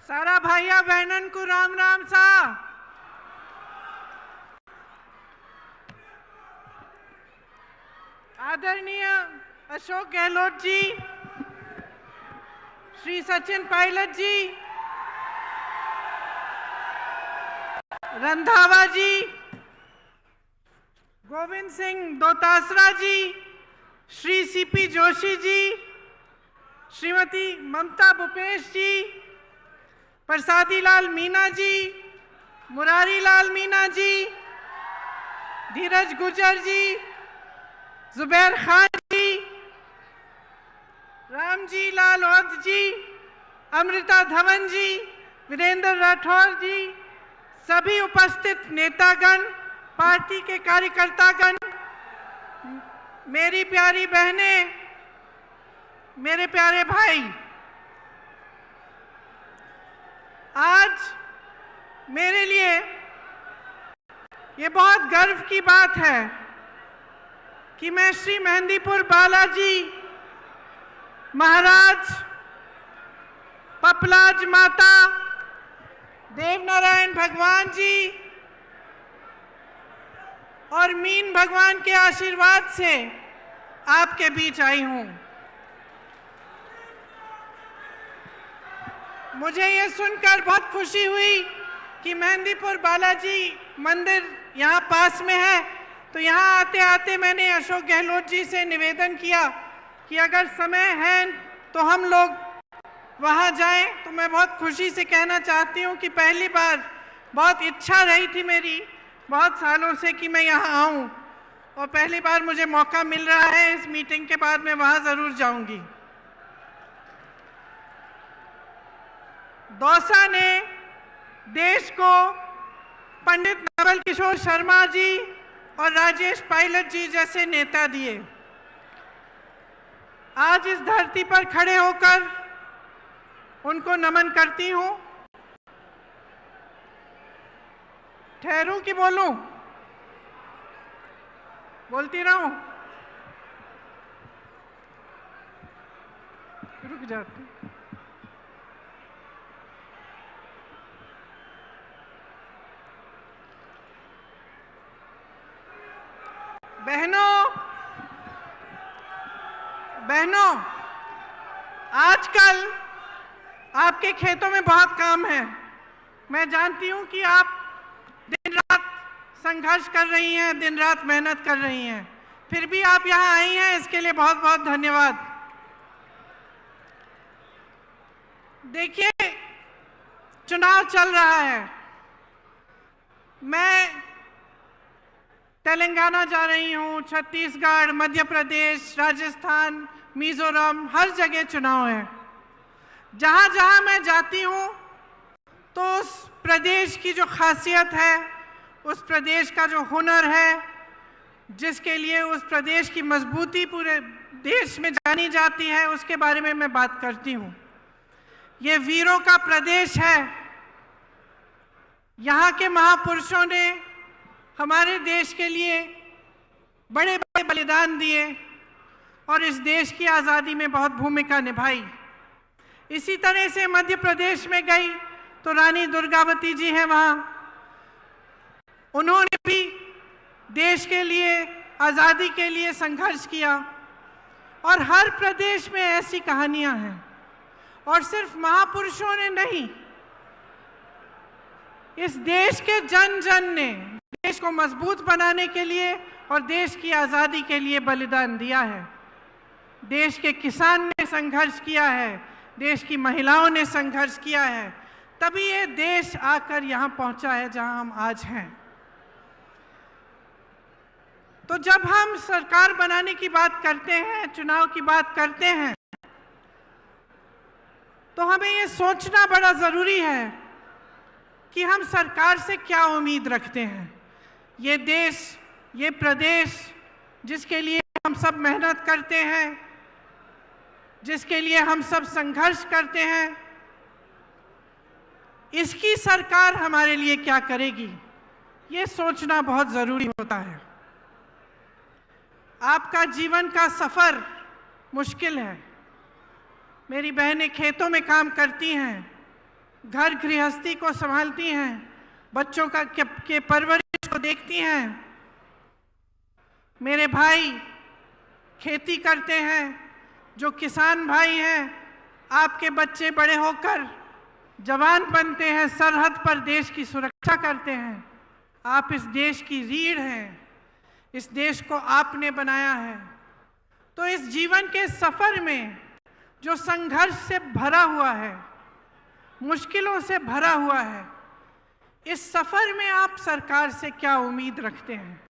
सारा भाइया बहनन को राम राम सा। आदरणीय अशोक गहलोत जी, श्री सचिन पायलट जी, रंधावा जी, गोविंद सिंह दोतासरा जी, श्री सीपी जोशी जी, श्रीमती ममता भूपेश जी, प्रसादी लाल मीना जी, मुरारी लाल मीना जी, धीरज गुर्जर जी, जुबैर खान जी, रामजी लाल औध जी, अमृता धवन जी, वीरेंद्र राठौर जी, सभी उपस्थित नेतागण, पार्टी के कार्यकर्तागण, मेरी प्यारी बहनें, मेरे प्यारे भाई, आज मेरे लिए ये बहुत गर्व की बात है कि मैं श्री मेहंदीपुर बालाजी महाराज, पपलाज माता, देवनारायण भगवान जी और मीन भगवान के आशीर्वाद से आपके बीच आई हूं। मुझे ये सुनकर बहुत खुशी हुई कि मेहंदीपुर बालाजी मंदिर यहाँ पास में है, तो यहाँ आते आते मैंने अशोक गहलोत जी से निवेदन किया कि अगर समय है तो हम लोग वहाँ जाएं। तो मैं बहुत खुशी से कहना चाहती हूँ कि पहली बार बहुत इच्छा रही थी मेरी बहुत सालों से कि मैं यहाँ आऊँ, और पहली बार मुझे मौका मिल रहा है। इस मीटिंग के बाद मैं वहाँ ज़रूर जाऊँगी। दौसा ने देश को पंडित नवल किशोर शर्मा जी और राजेश पायलट जी जैसे नेता दिए। आज इस धरती पर खड़े होकर उनको नमन करती हूँ। ठहरूं कि बोलूं? बोलती रहूं? रुक जाती। बहनों, आजकल आपके खेतों में बहुत काम है। मैं जानती हूं कि आप दिन रात संघर्ष कर रही हैं, दिन रात मेहनत कर रही हैं, फिर भी आप यहां आई हैं, इसके लिए बहुत बहुत धन्यवाद। देखिए, चुनाव चल रहा है। मैं तेलंगाना जा रही हूँ, छत्तीसगढ़, मध्य प्रदेश, राजस्थान, मिजोरम, हर जगह चुनाव है। जहाँ जहाँ मैं जाती हूँ तो उस प्रदेश की जो खासियत है, उस प्रदेश का जो हुनर है, जिसके लिए उस प्रदेश की मजबूती पूरे देश में जानी जाती है, उसके बारे में मैं बात करती हूँ। ये वीरों का प्रदेश है। यहाँ के महापुरुषों ने हमारे देश के लिए बड़े बड़े बलिदान दिए और इस देश की आज़ादी में बहुत भूमिका निभाई। इसी तरह से मध्य प्रदेश में गई तो रानी दुर्गावती जी हैं वहाँ, उन्होंने भी देश के लिए, आज़ादी के लिए संघर्ष किया। और हर प्रदेश में ऐसी कहानियाँ हैं। और सिर्फ महापुरुषों ने नहीं, इस देश के जन जन ने देश को मजबूत बनाने के लिए और देश की आज़ादी के लिए बलिदान दिया है। देश के किसान ने संघर्ष किया है, देश की महिलाओं ने संघर्ष किया है, तभी ये देश आकर यहाँ पहुँचा है जहाँ हम आज हैं। तो जब हम सरकार बनाने की बात करते हैं, चुनाव की बात करते हैं, तो हमें ये सोचना बड़ा ज़रूरी है कि हम सरकार से क्या उम्मीद रखते हैं। ये देश, ये प्रदेश जिसके लिए हम सब मेहनत करते हैं, जिसके लिए हम सब संघर्ष करते हैं, इसकी सरकार हमारे लिए क्या करेगी, ये सोचना बहुत ज़रूरी होता है। आपका जीवन का सफ़र मुश्किल है। मेरी बहनें खेतों में काम करती हैं, घर गृहस्थी को संभालती हैं, बच्चों के परवरिश को देखती हैं। मेरे भाई खेती करते हैं, जो किसान भाई हैं, आपके बच्चे बड़े होकर जवान बनते हैं, सरहद पर देश की सुरक्षा करते हैं। आप इस देश की रीढ़ हैं, इस देश को आपने बनाया है। तो इस जीवन के सफर में जो संघर्ष से भरा हुआ है, मुश्किलों से भरा हुआ है, इस सफर में आप सरकार से क्या उम्मीद रखते हैं?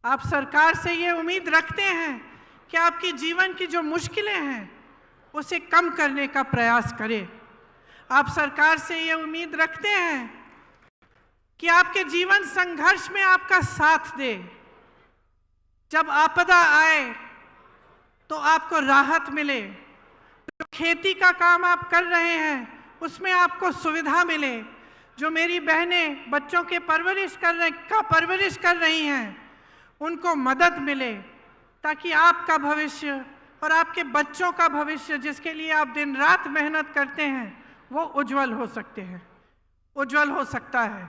आप सरकार से ये उम्मीद रखते हैं कि आपकी जीवन की जो मुश्किलें हैं उसे कम करने का प्रयास करे। आप सरकार से ये उम्मीद रखते हैं कि आपके जीवन संघर्ष में आपका साथ दे। जब आपदा आए तो आपको राहत मिले। जो खेती का काम आप कर रहे हैं उसमें आपको सुविधा मिले। जो मेरी बहनें बच्चों के परवरिश कर रही हैं उनको मदद मिले, ताकि आपका भविष्य और आपके बच्चों का भविष्य, जिसके लिए आप दिन रात मेहनत करते हैं, वो उज्जवल हो सकता है।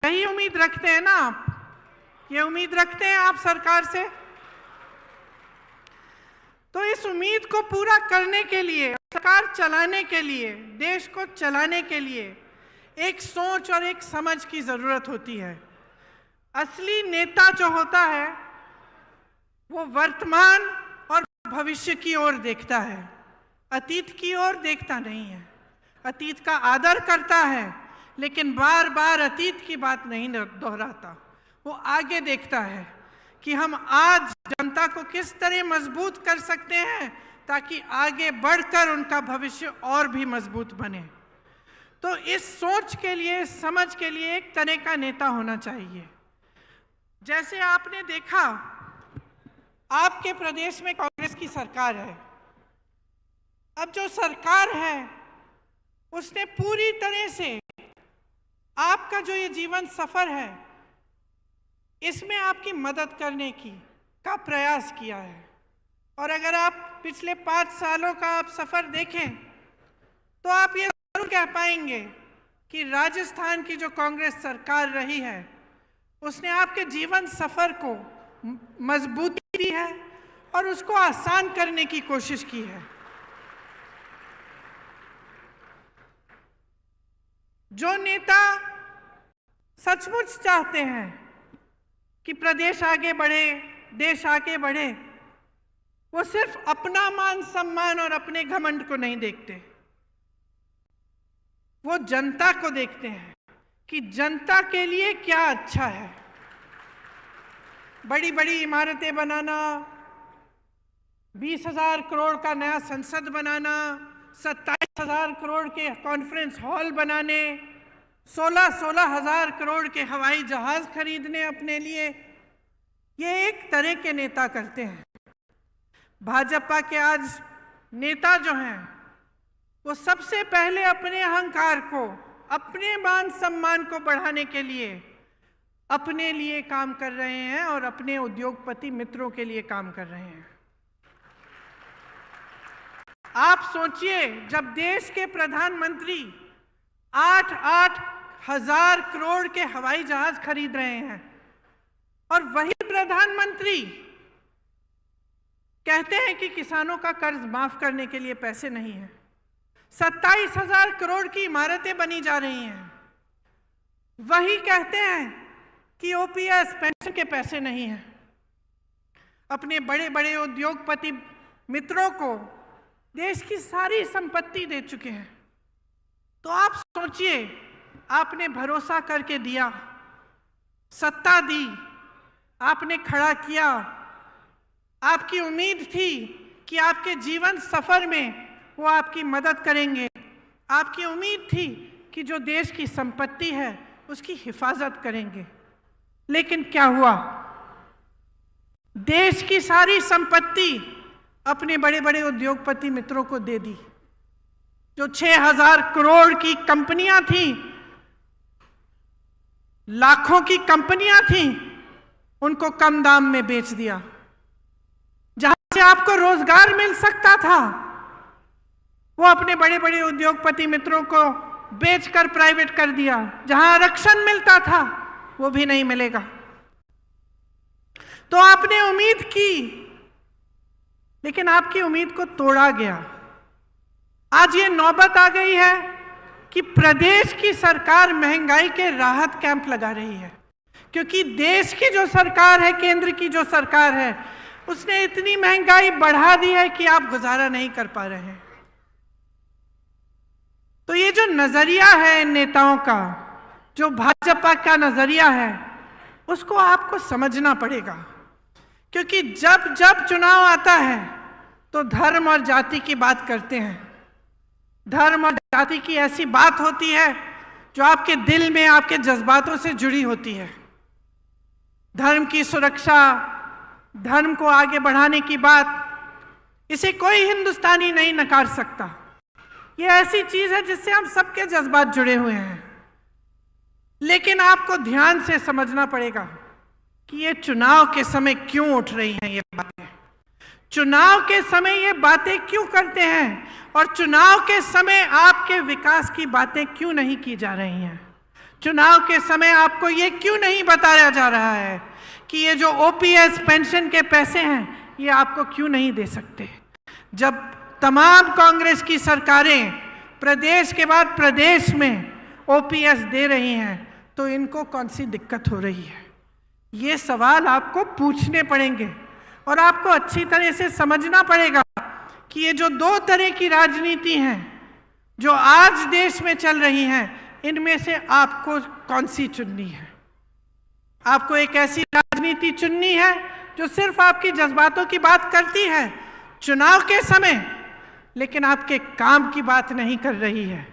यही उम्मीद रखते हैं ना आप? ये उम्मीद रखते हैं आप सरकार से? तो इस उम्मीद को पूरा करने के लिए, सरकार चलाने के लिए, देश को चलाने के लिए एक सोच और एक समझ की जरूरत होती है। असली नेता जो होता है वो वर्तमान और भविष्य की ओर देखता है, अतीत की ओर देखता नहीं है। अतीत का आदर करता है लेकिन बार बार अतीत की बात नहीं दोहराता। वो आगे देखता है कि हम आज जनता को किस तरह मजबूत कर सकते हैं ताकि आगे बढ़कर उनका भविष्य और भी मजबूत बने। तो इस सोच के लिए, समझ के लिए एक तरह का नेता होना चाहिए। जैसे आपने देखा, आपके प्रदेश में कांग्रेस की सरकार है। अब जो सरकार है उसने पूरी तरह से आपका जो ये जीवन सफर है इसमें आपकी मदद करने का प्रयास किया है। और अगर आप पिछले 5 सालों का आप सफर देखें तो आप ये जरूर कह पाएंगे कि राजस्थान की जो कांग्रेस सरकार रही है उसने आपके जीवन सफर को मजबूती दी है और उसको आसान करने की कोशिश की है। जो नेता सचमुच चाहते हैं कि प्रदेश आगे बढ़े, देश आगे बढ़े, वो सिर्फ अपना मान सम्मान और अपने घमंड को नहीं देखते, वो जनता को देखते हैं कि जनता के लिए क्या अच्छा है। बड़ी बड़ी इमारतें बनाना, 20,000 करोड़ का नया संसद बनाना, 27,000 करोड़ के कॉन्फ्रेंस हॉल बनाने, 16,000 करोड़ के हवाई जहाज खरीदने अपने लिए, ये एक तरह के नेता करते हैं। भाजपा के आज नेता जो हैं वो सबसे पहले अपने अहंकार को, अपने मान सम्मान को बढ़ाने के लिए अपने लिए काम कर रहे हैं और अपने उद्योगपति मित्रों के लिए काम कर रहे हैं। आप सोचिए, जब देश के प्रधानमंत्री 8-8 हजार करोड़ के हवाई जहाज खरीद रहे हैं और वही प्रधानमंत्री कहते हैं कि किसानों का कर्ज माफ करने के लिए पैसे नहीं है, 27,000 करोड़ की इमारतें बनी जा रही हैं, वही कहते हैं कि ओपीएस पेंशन के पैसे नहीं हैं, अपने बड़े बड़े उद्योगपति मित्रों को देश की सारी संपत्ति दे चुके हैं। तो आप सोचिए, आपने भरोसा करके दिया, सत्ता दी, आपने खड़ा किया, आपकी उम्मीद थी कि आपके जीवन सफर में वो आपकी मदद करेंगे, आपकी उम्मीद थी कि जो देश की संपत्ति है उसकी हिफाजत करेंगे। लेकिन क्या हुआ? देश की सारी संपत्ति अपने बड़े बड़े उद्योगपति मित्रों को दे दी। जो 6,000 करोड़ की कंपनियां थी, लाखों की कंपनियां थी, उनको कम दाम में बेच दिया। जहां से आपको रोजगार मिल सकता था वो अपने बड़े बड़े उद्योगपति मित्रों को बेचकर प्राइवेट कर दिया। जहां आरक्षण मिलता था वो भी नहीं मिलेगा। तो आपने उम्मीद की, लेकिन आपकी उम्मीद को तोड़ा गया। आज ये नौबत आ गई है कि प्रदेश की सरकार महंगाई के राहत कैंप लगा रही है, क्योंकि देश की जो सरकार है, केंद्र की जो सरकार है, उसने इतनी महंगाई बढ़ा दी है कि आप गुजारा नहीं कर पा रहे हैं। तो ये जो नजरिया है इन नेताओं का, जो भाजपा का नजरिया है, उसको आपको समझना पड़ेगा। क्योंकि जब जब चुनाव आता है तो धर्म और जाति की बात करते हैं। धर्म और जाति की ऐसी बात होती है जो आपके दिल में, आपके जज्बातों से जुड़ी होती है। धर्म की सुरक्षा, धर्म को आगे बढ़ाने की बात, इसे कोई हिंदुस्तानी नहीं नकार सकता। ये ऐसी चीज है जिससे हम सबके जज्बात जुड़े हुए हैं। लेकिन आपको ध्यान से समझना पड़ेगा कि ये चुनाव के समय क्यों उठ रही हैं ये बातें। चुनाव के समय ये बातें क्यों करते हैं, और चुनाव के समय आपके विकास की बातें क्यों नहीं की जा रही हैं। चुनाव के समय आपको ये क्यों नहीं बताया जा रहा है कि ये जो ओपीएस पेंशन के पैसे हैं ये आपको क्यों नहीं दे सकते। जब तमाम कांग्रेस की सरकारें प्रदेश के बाद प्रदेश में ओपीएस दे रही हैं तो इनको कौन सी दिक्कत हो रही है, ये सवाल आपको पूछने पड़ेंगे। और आपको अच्छी तरह से समझना पड़ेगा कि ये जो दो तरह की राजनीति हैं जो आज देश में चल रही हैं, इनमें से आपको कौन सी चुननी है। आपको एक ऐसी राजनीति चुननी है जो सिर्फ आपकी जज्बातों की बात करती है चुनाव के समय, लेकिन आपके काम की बात नहीं कर रही है,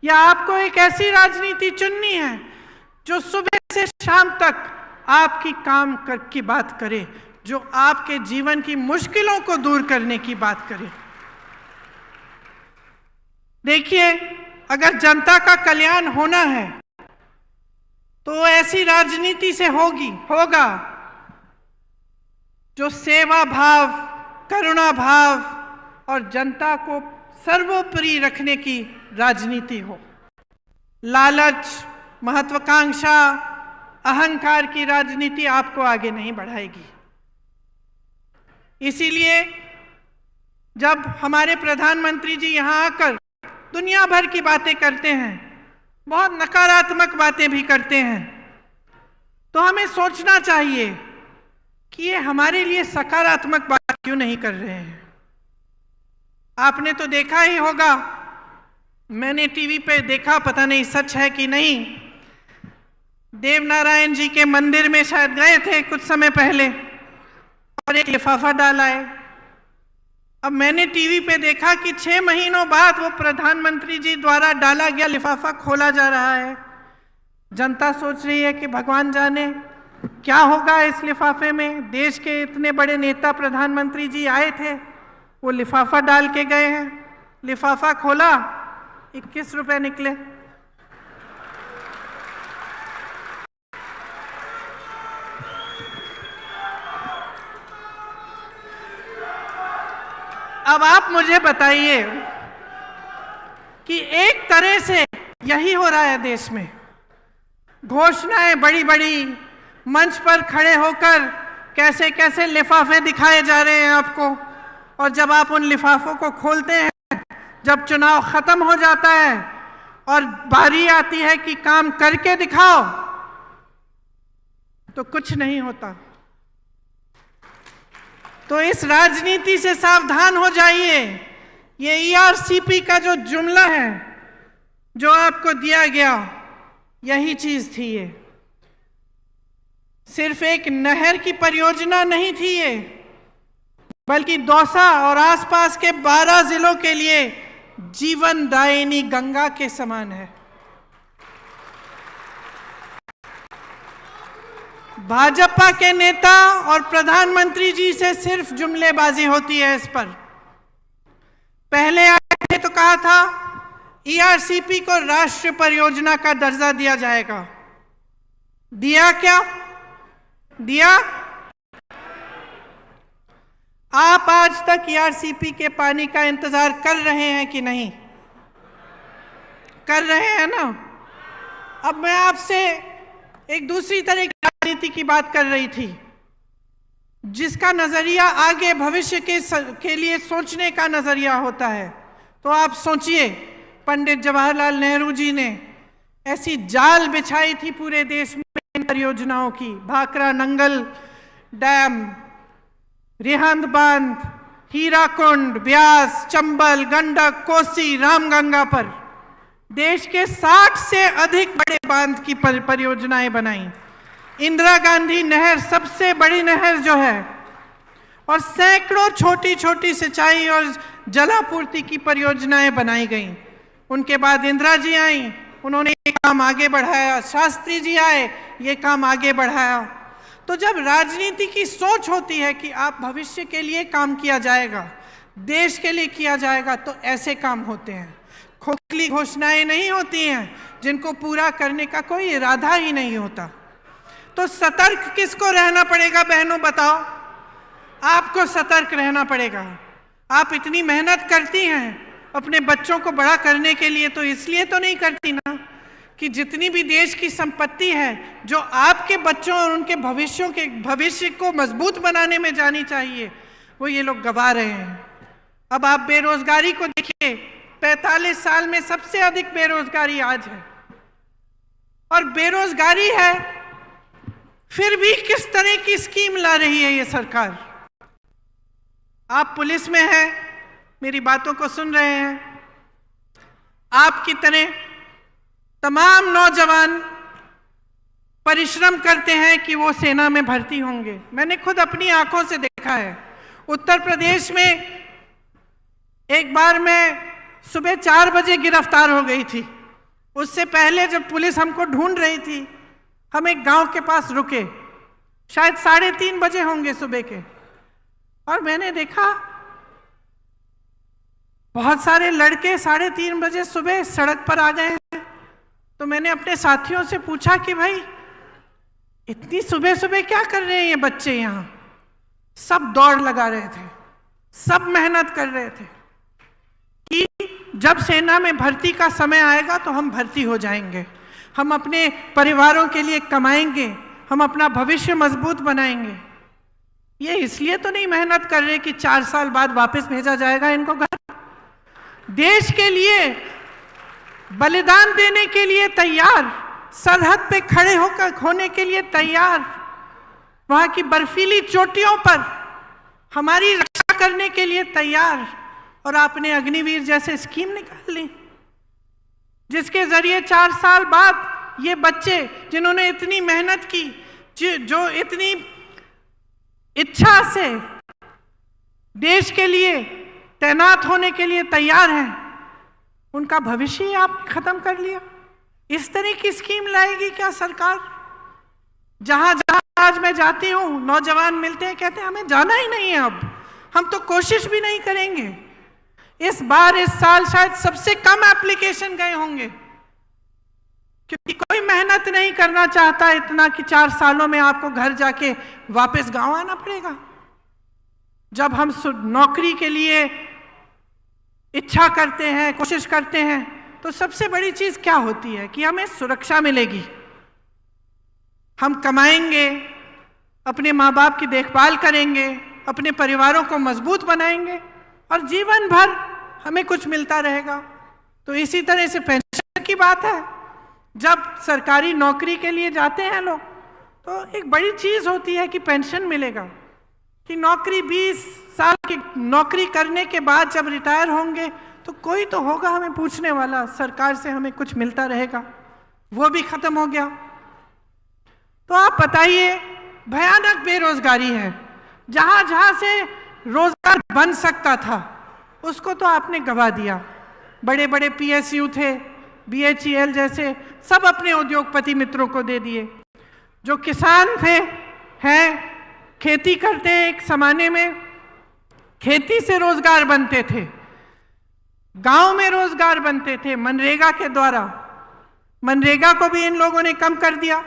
या आपको एक ऐसी राजनीति चुननी है जो सुबह से शाम तक आपकी काम की बात करे, जो आपके जीवन की मुश्किलों को दूर करने की बात करे। देखिए, अगर जनता का कल्याण होना है तो ऐसी राजनीति से होगा जो सेवा भाव, करुणा भाव और जनता को सर्वोपरि रखने की राजनीति हो। लालच, महत्वाकांक्षा, अहंकार की राजनीति आपको आगे नहीं बढ़ाएगी। इसीलिए जब हमारे प्रधानमंत्री जी यहाँ आकर दुनिया भर की बातें करते हैं, बहुत नकारात्मक बातें भी करते हैं, तो हमें सोचना चाहिए कि ये हमारे लिए सकारात्मक बात क्यों नहीं कर रहे हैं। आपने तो देखा ही होगा, मैंने टीवी पे देखा, पता नहीं सच है कि नहीं, देवनारायण जी के मंदिर में शायद गए थे कुछ समय पहले और एक लिफाफा डाला है। अब मैंने टीवी पे देखा कि 6 महीनों बाद वो प्रधानमंत्री जी द्वारा डाला गया लिफाफा खोला जा रहा है। जनता सोच रही है कि भगवान जाने क्या होगा इस लिफाफे में। देश के इतने बड़े नेता प्रधानमंत्री जी आए थे, वो लिफाफा डाल के गए हैं। लिफाफा खोला, 21 रुपए निकले। अब आप मुझे बताइए कि एक तरह से यही हो रहा है देश में। घोषणाएं बड़ी बड़ी मंच पर खड़े होकर कैसे कैसे लिफाफे दिखाए जा रहे हैं आपको, और जब आप उन लिफाफों को खोलते हैं, जब चुनाव खत्म हो जाता है और बारी आती है कि काम करके दिखाओ, तो कुछ नहीं होता। तो इस राजनीति से सावधान हो जाइए। ये ईआरसीपी का जो जुमला है जो आपको दिया गया, यही चीज थी। ये सिर्फ एक नहर की परियोजना नहीं थी ये, बल्कि दौसा और आसपास के 12 जिलों के लिए जीवनदायिनी गंगा के समान है। भाजपा के नेता और प्रधानमंत्री जी से सिर्फ जुमलेबाजी होती है इस पर। पहले आए थे तो कहा था ईआरसीपी को राष्ट्रीय परियोजना का दर्जा दिया जाएगा। दिया क्या? दिया? आप आज तक ईआरसीपी के पानी का इंतजार कर रहे हैं कि नहीं? कर रहे हैं ना। अब मैं आपसे एक दूसरी तरह की राजनीति की बात कर रही थी, जिसका नजरिया आगे भविष्य के लिए सोचने का नजरिया होता है। तो आप सोचिए, पंडित जवाहरलाल नेहरू जी ने ऐसी जाल बिछाई थी पूरे देश में परियोजनाओं की, भाखरा नंगल डैम, रिहंद बांध, हीराकुंड, ब्यास, चंबल, गंडक, कोसी, रामगंगा पर देश के 60 से अधिक बड़े बांध की परियोजनाएं बनाई। इंदिरा गांधी नहर सबसे बड़ी नहर जो है, और सैकड़ों छोटी छोटी सिंचाई और जलापूर्ति की परियोजनाएं बनाई गई। उनके बाद इंदिरा जी आई, उन्होंने ये काम आगे बढ़ाया, शास्त्री जी आए, ये काम आगे बढ़ाया। तो जब राजनीति की सोच होती है कि आप भविष्य के लिए काम किया जाएगा, देश के लिए किया जाएगा, तो ऐसे काम होते हैं। खोखली घोषणाएं नहीं होती हैं जिनको पूरा करने का कोई इरादा ही नहीं होता। तो सतर्क किसको रहना पड़ेगा बहनों, बताओ? आपको सतर्क रहना पड़ेगा। आप इतनी मेहनत करती हैं अपने बच्चों को बड़ा करने के लिए, तो इसलिए तो नहीं करती ना कि जितनी भी देश की संपत्ति है जो आपके बच्चों और उनके भविष्य को मजबूत बनाने में जानी चाहिए, वो ये लोग गवा रहे हैं। अब आप बेरोजगारी को देखिए, 45 साल में सबसे अधिक बेरोजगारी आज है। और बेरोजगारी है, फिर भी किस तरह की स्कीम ला रही है ये सरकार। आप पुलिस में हैं, मेरी बातों को सुन रहे हैं, आपकी तरह तमाम नौजवान परिश्रम करते हैं कि वो सेना में भर्ती होंगे। मैंने खुद अपनी आंखों से देखा है। उत्तर प्रदेश में एक बार मैं सुबह 4 बजे गिरफ्तार हो गई थी। उससे पहले जब पुलिस हमको ढूंढ रही थी, हम एक गांव के पास रुके, शायद 3:30 बजे होंगे सुबह के, और मैंने देखा बहुत सारे लड़के 3:30 बजे सुबह सड़क पर आ गए हैं। तो मैंने अपने साथियों से पूछा कि भाई इतनी सुबह सुबह क्या कर रहे हैं ये बच्चे यहाँ? सब दौड़ लगा रहे थे, सब मेहनत कर रहे थे कि जब सेना में भर्ती का समय आएगा तो हम भर्ती हो जाएंगे, हम अपने परिवारों के लिए कमाएंगे, हम अपना भविष्य मजबूत बनाएंगे। ये इसलिए तो नहीं मेहनत कर रहे कि 4 साल बाद वापस भेजा जाएगा इनको घर। देश के लिए बलिदान देने के लिए तैयार, सरहद पे खड़े होकर होने के लिए तैयार, वहां की बर्फीली चोटियों पर हमारी रक्षा करने के लिए तैयार। और आपने अग्निवीर जैसे स्कीम निकाल ली, जिसके जरिए 4 साल बाद ये बच्चे जिन्होंने इतनी मेहनत की, जो इतनी इच्छा से देश के लिए तैनात होने के लिए तैयार हैं, उनका भविष्य ही आपने खत्म कर लिया। इस तरह की स्कीम लाएगी क्या सरकार? जहां जहां आज मैं जाती हूं, नौजवान मिलते हैं, कहते हैं हमें जाना ही नहीं है, अब हम तो कोशिश भी नहीं करेंगे। इस बार इस साल शायद सबसे कम एप्लीकेशन गए होंगे, क्योंकि कोई मेहनत नहीं करना चाहता इतना कि 4 सालों में आपको घर जाके वापस गांव आना पड़ेगा। जब हम नौकरी के लिए इच्छा करते हैं, कोशिश करते हैं, तो सबसे बड़ी चीज क्या होती है कि हमें सुरक्षा मिलेगी, हम कमाएंगे, अपने माँ बाप की देखभाल करेंगे, अपने परिवारों को मजबूत बनाएंगे और जीवन भर हमें कुछ मिलता रहेगा। तो इसी तरह से पेंशन की बात है, जब सरकारी नौकरी के लिए जाते हैं लोग, तो एक बड़ी चीज होती है कि पेंशन मिलेगा, कि नौकरी 20 साल की नौकरी करने के बाद जब रिटायर होंगे तो कोई तो होगा हमें पूछने वाला, सरकार से हमें कुछ मिलता रहेगा। वो भी खत्म हो गया। तो आप बताइए, भयानक बेरोजगारी है। जहां जहां से रोजगार बन सकता था उसको तो आपने गवा दिया। बड़े बड़े PSU थे, BHEL जैसे, सब अपने उद्योगपति मित्रों को दे दिए। जो किसान थे, हैं, खेती करते हैं, एक जमाने में खेती से रोजगार बनते थे, गांव में रोजगार बनते थे मनरेगा के द्वारा। मनरेगा को भी इन लोगों ने कम कर दिया।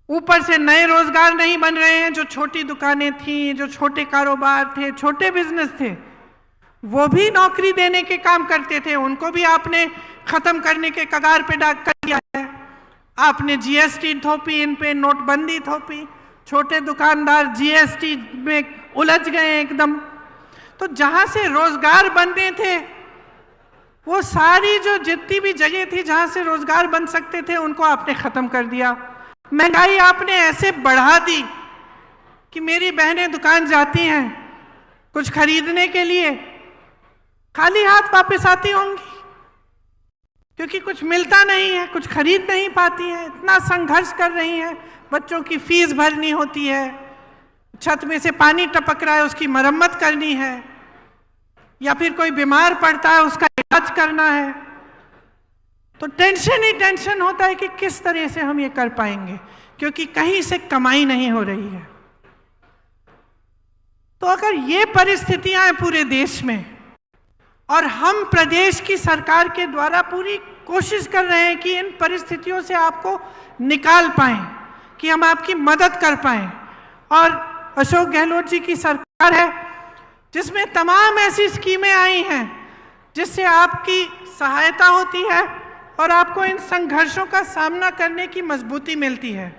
ऊपर से नए रोजगार नहीं बन रहे हैं। जो छोटी दुकानें थी, जो छोटे कारोबार थे, छोटे बिजनेस थे, वो भी नौकरी देने के काम करते थे, उनको भी आपने खत्म करने के कगार पे डाक कर दिया है। आपने जीएसटी थोपी, इन पे नोटबंदी थोपी, छोटे दुकानदार जीएसटी में उलझ गए एकदम। तो जहां से रोजगार बनने थे, वो सारी जो जितनी भी जगह थी जहां से रोजगार बन सकते थे, उनको आपने खत्म कर दिया। महंगाई आपने ऐसे बढ़ा दी कि मेरी बहनें दुकान जाती हैं कुछ खरीदने के लिए, खाली हाथ वापस आती होंगी, क्योंकि कुछ मिलता नहीं है, कुछ खरीद नहीं पाती हैं, इतना संघर्ष कर रही हैं। बच्चों की फीस भरनी होती है, छत में से पानी टपक रहा है उसकी मरम्मत करनी है, या फिर कोई बीमार पड़ता है उसका इलाज करना है। तो टेंशन ही टेंशन होता है कि किस तरह से हम ये कर पाएंगे, क्योंकि कहीं से कमाई नहीं हो रही है। तो अगर ये परिस्थितियां हैं पूरे देश में, और हम प्रदेश की सरकार के द्वारा पूरी कोशिश कर रहे हैं कि इन परिस्थितियों से आपको निकाल पाएं, कि हम आपकी मदद कर पाएं, और अशोक गहलोत जी की सरकार है जिसमें तमाम ऐसी स्कीमें आई हैं जिससे आपकी सहायता होती है और आपको इन संघर्षों का सामना करने की मजबूती मिलती है।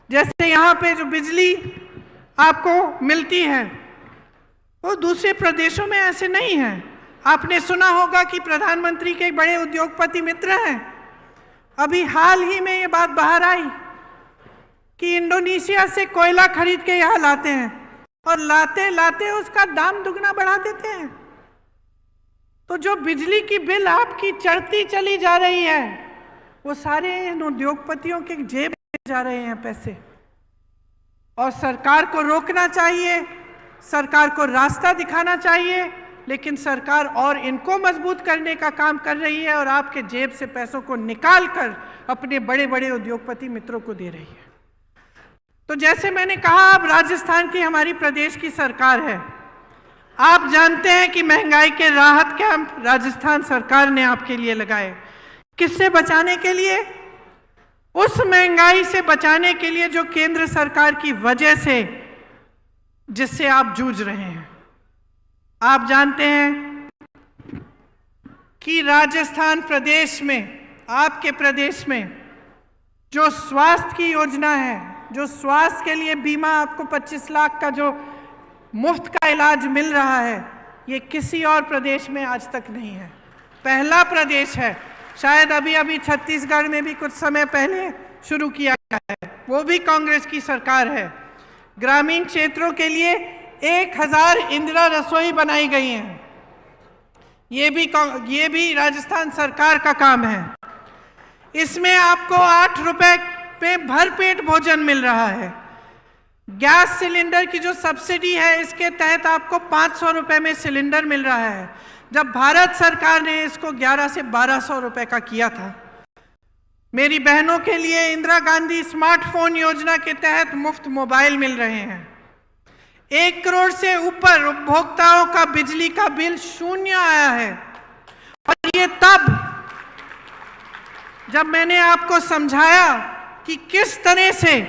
जैसे यहाँ पे जो बिजली आपको मिलती है, वो दूसरे प्रदेशों में ऐसे नहीं है। आपने सुना होगा कि प्रधानमंत्री के एक बड़े उद्योगपति मित्र हैं, अभी हाल ही में ये बात बाहर आई कि इंडोनेशिया से कोयला खरीद के यहाँ लाते हैं, और लाते लाते उसका दाम दुगना बढ़ा देते हैं। तो जो बिजली की बिल आपकी चढ़ती चली जा रही है, वो सारे इन उद्योगपतियों के जेब में जा रहे हैं पैसे। और सरकार को रोकना चाहिए, सरकार को रास्ता दिखाना चाहिए, लेकिन सरकार और इनको मजबूत करने का काम कर रही है और आपके जेब से पैसों को निकाल कर अपने बड़े बड़े उद्योगपति मित्रों को दे रही है। तो जैसे मैंने कहा, अब राजस्थान की हमारी प्रदेश की सरकार है। आप जानते हैं कि महंगाई के राहत कैंप राजस्थान सरकार ने आपके लिए लगाए। किससे बचाने के लिए? उस महंगाई से बचाने के लिए जो केंद्र सरकार की वजह से, जिससे आप जूझ रहे हैं। आप जानते हैं कि राजस्थान प्रदेश में, आपके प्रदेश में जो स्वास्थ्य की योजना है, जो स्वास्थ्य के लिए बीमा आपको 25 लाख का जो मुफ्त का इलाज मिल रहा है, ये किसी और प्रदेश में आज तक नहीं है। पहला प्रदेश है। शायद अभी अभी छत्तीसगढ़ में भी कुछ समय पहले शुरू किया गया है, वो भी कांग्रेस की सरकार है। ग्रामीण क्षेत्रों के लिए 1000 इंदिरा रसोई बनाई गई हैं। ये भी राजस्थान सरकार का काम है। इसमें आपको 8 रुपए पे भरपेट भोजन मिल रहा है। गैस सिलेंडर की जो सब्सिडी है, इसके तहत आपको 500 रुपए में सिलेंडर मिल रहा है, जब भारत सरकार ने इसको 1100 से 1200 रुपए का किया था। मेरी बहनों के लिए इंदिरा गांधी स्मार्टफोन योजना के तहत मुफ्त मोबाइल मिल रहे हैं। 1 करोड़ से ऊपर उपभोक्ताओं का बिजली का बिल शून्य आया है। और ये तब जब मैंने आपको समझाया कि किस तरह से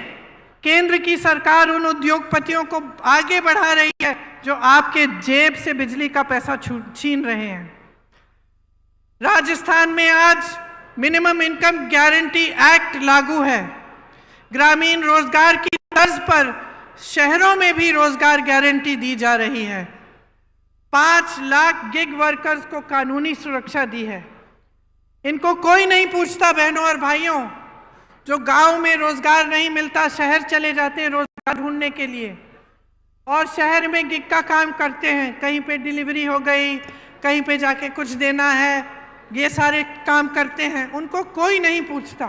केंद्र की सरकार उन उद्योगपतियों को आगे बढ़ा रही है जो आपके जेब से बिजली का पैसा छीन रहे हैं। राजस्थान में आज मिनिमम इनकम गारंटी एक्ट लागू है। ग्रामीण रोजगार की तर्ज पर शहरों में भी रोजगार गारंटी दी जा रही है। 5 लाख गिग वर्कर्स को कानूनी सुरक्षा दी है। इनको कोई नहीं पूछता बहनों और भाइयों, जो गांव में रोजगार नहीं मिलता शहर चले जाते हैं रोजगार ढूंढने के लिए, और शहर में गिग का काम करते हैं। कहीं पे डिलीवरी हो गई, कहीं पे जाके कुछ देना है, ये सारे काम करते हैं। उनको कोई नहीं पूछता,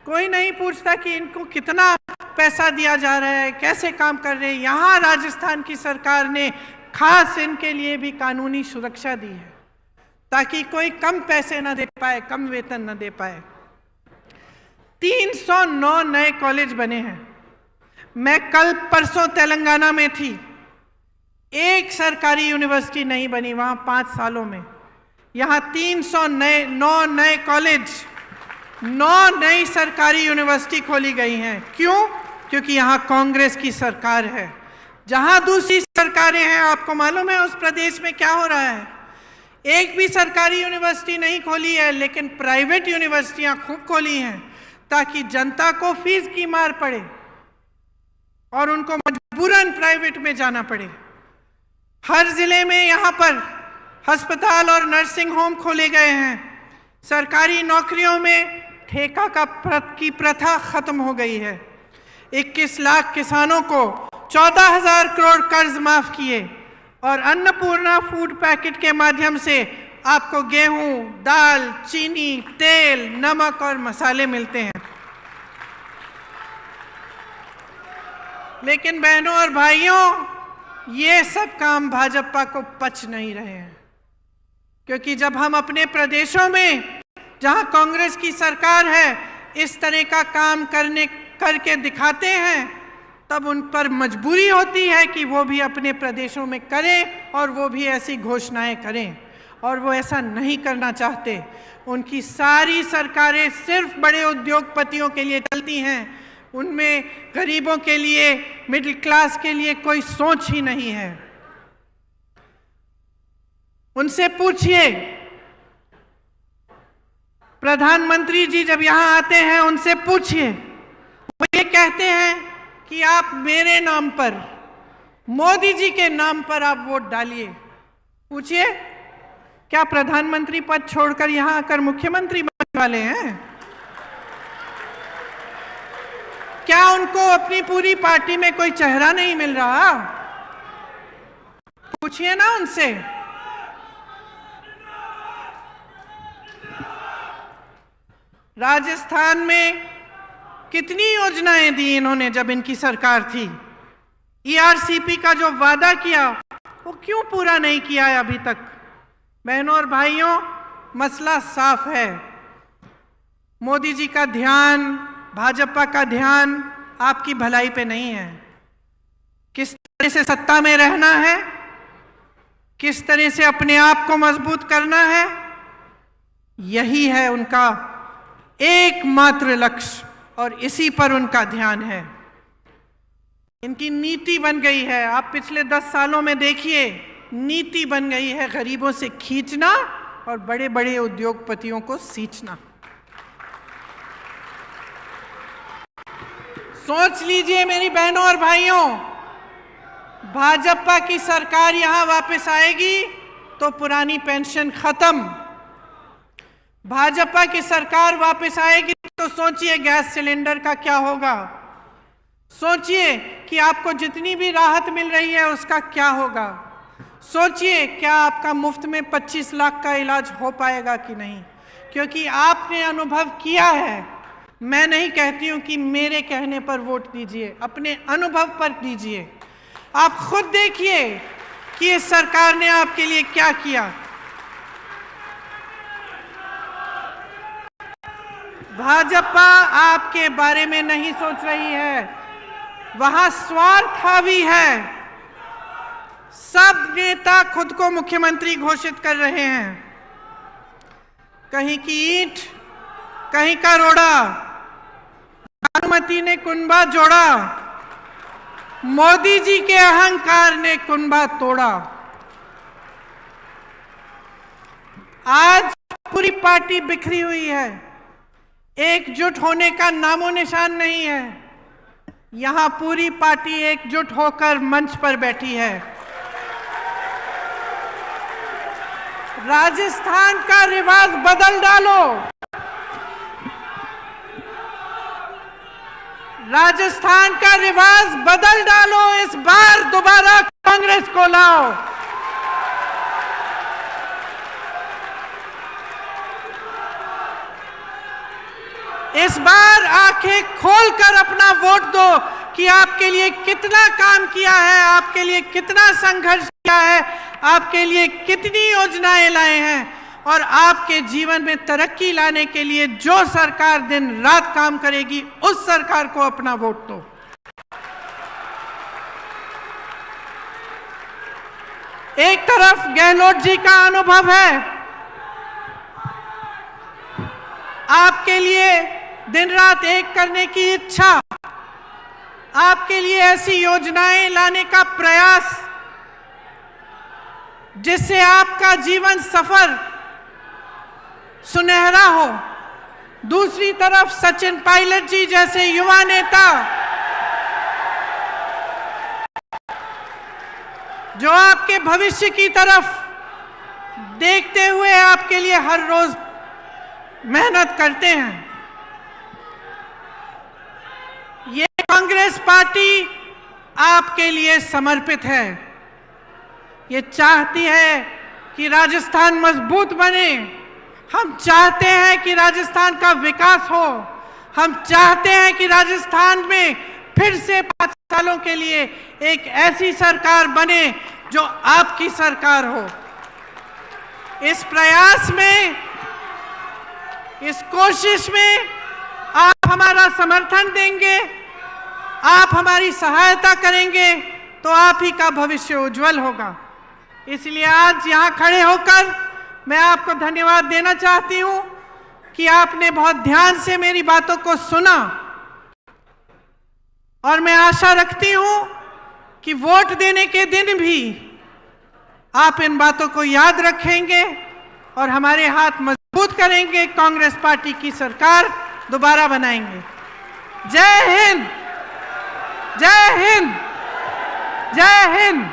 कोई नहीं पूछता कि इनको कितना पैसा दिया जा रहा है, कैसे काम कर रहे हैं। यहाँ राजस्थान की सरकार ने खास इनके लिए भी कानूनी सुरक्षा दी है, ताकि कोई कम पैसे न दे पाए, कम वेतन न दे पाए। 309 नए कॉलेज बने हैं। मैं कल परसों तेलंगाना में थी, एक सरकारी यूनिवर्सिटी नहीं बनी वहां 5 सालों में। यहाँ 309 नए कॉलेज, 9 नई सरकारी यूनिवर्सिटी खोली गई हैं। क्यों? क्योंकि यहाँ कांग्रेस की सरकार है। जहां दूसरी सरकारें हैं, आपको मालूम है उस प्रदेश में क्या हो रहा है? एक भी सरकारी यूनिवर्सिटी नहीं खोली है, लेकिन प्राइवेट यूनिवर्सिटियां खूब खोली हैं ताकि जनता को फीस की मार पड़े और उनको मजबूरन प्राइवेट में जाना पड़े। हर जिले में यहाँ पर अस्पताल और नर्सिंग होम खोले गए हैं। सरकारी नौकरियों में ठेका की प्रथा खत्म हो गई है। 21 लाख किसानों को 14,000 करोड़ कर्ज माफ किए और अन्नपूर्णा फूड पैकेट के माध्यम से आपको गेहूं, दाल, चीनी, तेल, नमक और मसाले मिलते हैं। लेकिन बहनों और भाइयों, ये सब काम भाजपा को पच नहीं रहे हैं, क्योंकि जब हम अपने प्रदेशों में जहां कांग्रेस की सरकार है इस तरह का काम करके दिखाते हैं, तब उन पर मजबूरी होती है कि वो भी अपने प्रदेशों में करें और वो भी ऐसी घोषणाएं करें, और वो ऐसा नहीं करना चाहते। उनकी सारी सरकारें सिर्फ बड़े उद्योगपतियों के लिए चलती हैं, उनमें गरीबों के लिए, मिडिल क्लास के लिए कोई सोच ही नहीं है। उनसे पूछिए, प्रधानमंत्री जी जब यहां आते हैं उनसे पूछिए, वो ये कहते हैं कि आप मेरे नाम पर, मोदी जी के नाम पर आप वोट डालिए। पूछिए, क्या प्रधानमंत्री पद छोड़कर यहां आकर मुख्यमंत्री बनने वाले हैं? क्या उनको अपनी पूरी पार्टी में कोई चेहरा नहीं मिल रहा? पूछिए ना उनसे। राजस्थान में कितनी योजनाएं दी इन्होंने जब इनकी सरकार थी। ईआरसीपी का जो वादा किया वो क्यों पूरा नहीं किया है अभी तक? बहनों और भाइयों, मसला साफ है। मोदी जी का ध्यान, भाजपा का ध्यान आपकी भलाई पे नहीं है। किस तरह से सत्ता में रहना है, किस तरह से अपने आप को मजबूत करना है, यही है उनका एकमात्र लक्ष्य और इसी पर उनका ध्यान है। इनकी नीति बन गई है, आप पिछले 10 सालों में देखिए, नीति बन गई है गरीबों से खींचना और बड़े बड़े उद्योगपतियों को सींचना। सोच लीजिए मेरी बहनों और भाइयों, भाजपा की सरकार यहां वापस आएगी तो पुरानी पेंशन खत्म। भाजपा की सरकार वापस आएगी तो सोचिए गैस सिलेंडर का क्या होगा। सोचिए कि आपको जितनी भी राहत मिल रही है उसका क्या होगा। सोचिए क्या आपका मुफ्त में 25 लाख का इलाज हो पाएगा कि नहीं, क्योंकि आपने अनुभव किया है। मैं नहीं कहती हूं कि मेरे कहने पर वोट दीजिए, अपने अनुभव पर दीजिए। आप खुद देखिए कि इस सरकार ने आपके लिए क्या किया। भाजपा आपके बारे में नहीं सोच रही है, वहां स्वार्थ हावी है। सब नेता खुद को मुख्यमंत्री घोषित कर रहे हैं। कहीं की ईंट, कहीं का रोड़ा, भानुमति ने कुनबा जोड़ा, मोदी जी के अहंकार ने कुनबा तोड़ा। आज पूरी पार्टी बिखरी हुई है, एकजुट होने का नामो निशान नहीं है। यहां पूरी पार्टी एकजुट होकर मंच पर बैठी है। राजस्थान का रिवाज बदल डालो। राजस्थान का रिवाज बदल डालो। इस बार दोबारा कांग्रेस को लाओ। इस बार आंखें खोलकर अपना वोट दो कि आपके लिए कितना काम किया है, आपके लिए कितना संघर्ष किया है, आपके लिए कितनी योजनाएं लाए हैं, और आपके जीवन में तरक्की लाने के लिए जो सरकार दिन रात काम करेगी उस सरकार को अपना वोट दो। एक तरफ गहलोत जी का अनुभव है, आपके लिए दिन रात एक करने की इच्छा, आपके लिए ऐसी योजनाएं लाने का प्रयास जिससे आपका जीवन सफर सुनहरा हो। दूसरी तरफ सचिन पायलट जी जैसे युवा नेता जो आपके भविष्य की तरफ देखते हुए आपके लिए हर रोज मेहनत करते हैं। ये कांग्रेस पार्टी आपके लिए समर्पित है। ये चाहती है कि राजस्थान मजबूत बने। हम चाहते हैं कि राजस्थान का विकास हो। हम चाहते हैं कि राजस्थान में फिर से 5 सालों के लिए एक ऐसी सरकार बने जो आपकी सरकार हो। इस प्रयास में, इस कोशिश में आप हमारा समर्थन देंगे, आप हमारी सहायता करेंगे तो आप ही का भविष्य उज्जवल होगा। इसलिए आज यहाँ खड़े होकर मैं आपको धन्यवाद देना चाहती हूँ कि आपने बहुत ध्यान से मेरी बातों को सुना और मैं आशा रखती हूँ कि वोट देने के दिन भी आप इन बातों को याद रखेंगे और हमारे हाथ मजबूत करेंगे, कांग्रेस पार्टी की सरकार दोबारा बनाएंगे। जय हिंद, जय हिंद, जय हिंद।